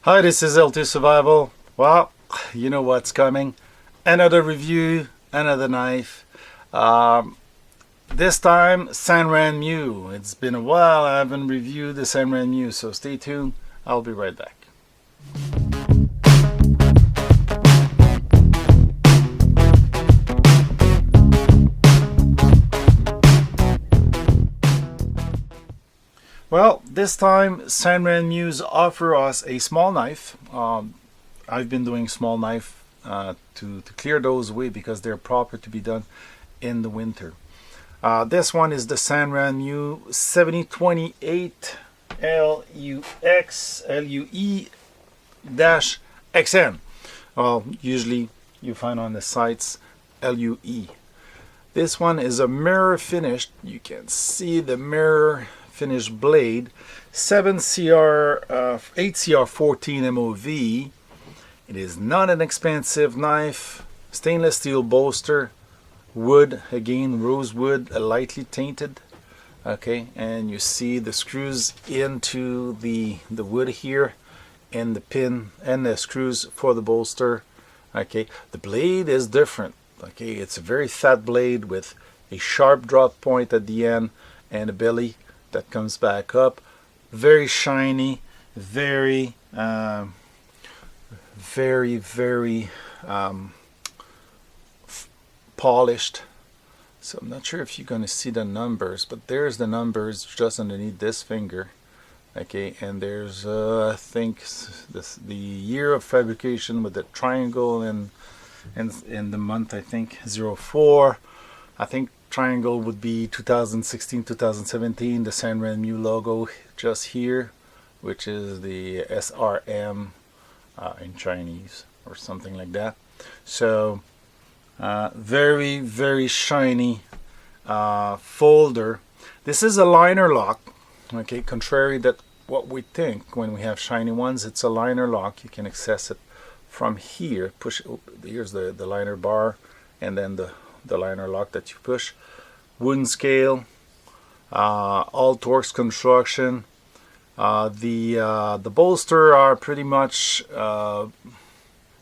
Hi, this is LT Survival. Well, you know what's coming. Another review, another knife. This time, SanRenMu. It's been a while I haven't reviewed the SanRenMu, so stay tuned. I'll be right back. Well, this time SanRenMu's offer us a small knife. I've been doing small knife to clear those away because they're proper to be done in the winter. This one is the SanRenMu 7028 LUE-XN. Well, usually you find on the sites LUE. This one is a mirror finished. You can see the mirror finished blade, 7CR, 8CR14 MOV. It is not an expensive knife. Stainless steel bolster, wood, again rosewood, lightly tainted. Okay, and you see the screws into the wood here, and the pin and the screws for the bolster. Okay, the blade is different. Okay, it's a very fat blade with a sharp drop point at the end and a belly that comes back up. Very shiny, very polished. So I'm not sure if you're going to see the numbers, but there's the numbers just underneath this finger. Okay, and there's I think the year of fabrication with the triangle and the month, I think 04. I think triangle would be 2016, 2017. The SanRenMu logo just here, which is the SRM in Chinese or something like that. So very shiny folder. This is a liner lock. Okay, contrary that what we think when we have shiny ones, it's a liner lock. You can access it from here. Push. Here's the liner bar, and then the liner lock that you push. Wooden scale, all Torx construction. The bolster are pretty much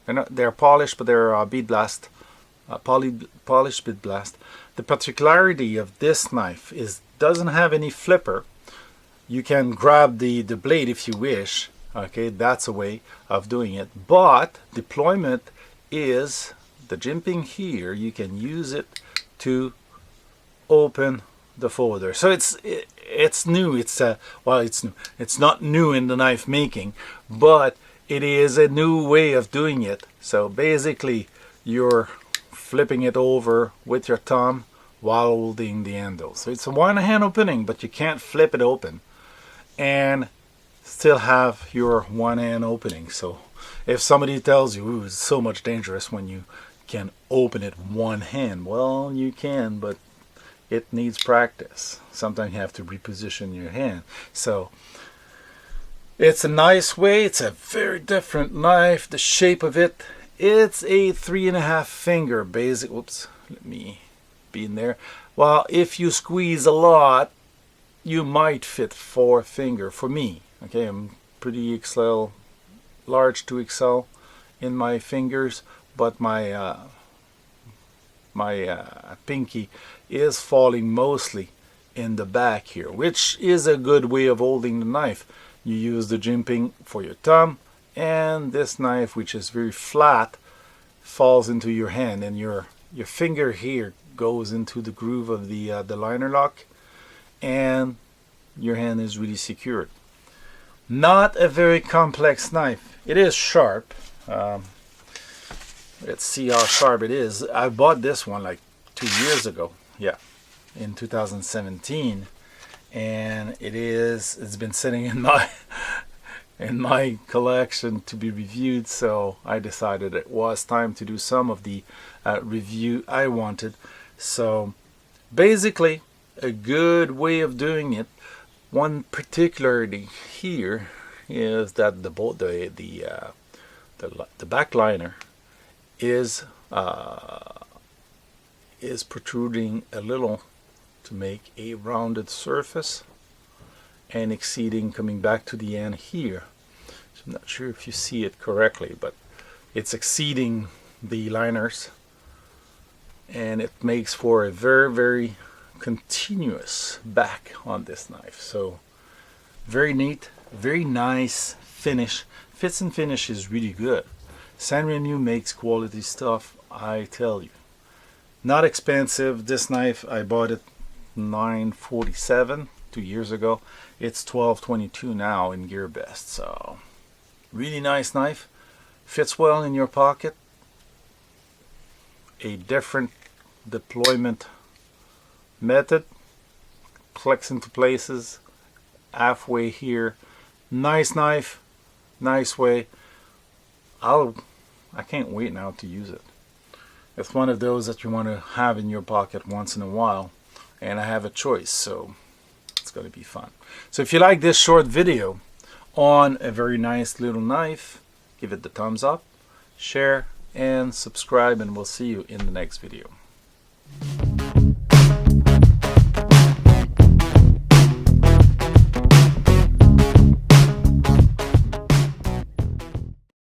they're polished, but they're bead blast, polished bead blast. The particularity of this knife is doesn't have any flipper. You can grab the blade if you wish. Okay, that's a way of doing it. But deployment is the jimping here. You can use it to open the folder. So it's new. It's new. It's not new in the knife making, but it is a new way of doing it. So basically, you're flipping it over with your thumb while holding the handle. So it's a one-hand opening, but you can't flip it open and still have your one-hand opening. So if somebody tells you, ooh, it's so much dangerous when you can open it one hand, well, you can, but it needs practice. Sometimes you have to reposition your hand. So it's a nice way. It's a very different knife. The shape of it, it's a 3.5 finger basic. Whoops, let me be in there. Well, if you squeeze a lot, you might fit 4 finger. For me, okay, I'm pretty XL, large to XL in my fingers, but my pinky is falling mostly in the back here, which is a good way of holding the knife. You use the jimping for your thumb, and this knife, which is very flat, falls into your hand, and your finger here goes into the groove of the liner lock, and your hand is really secured. Not a very complex knife. It is sharp. Let's see how sharp it is. I bought this one like 2 years ago. Yeah, in 2017, and it's been sitting in my collection to be reviewed. So I decided it was time to do some of the review I wanted. So basically, a good way of doing it. One particularity here is that the back liner is protruding a little to make a rounded surface and exceeding, coming back to the end here. I'm not sure if you see it correctly, but it's exceeding the liners, and it makes for a very, very continuous back on this knife. So very neat, very nice finish. Fits and finish is really good. SanRenMu makes quality stuff, I tell you. Not expensive. This knife, I bought it $947 2 years ago. It's $1222 now in GearBest. So really nice knife. Fits well in your pocket. A different deployment method. Clicks into places. Halfway here. Nice knife. Nice way. I can't wait now to use it. It's one of those that you want to have in your pocket once in a while, and I have a choice, so it's going to be fun. So if you like this short video on a very nice little knife, give it the thumbs up, share, and subscribe, and we'll see you in the next video.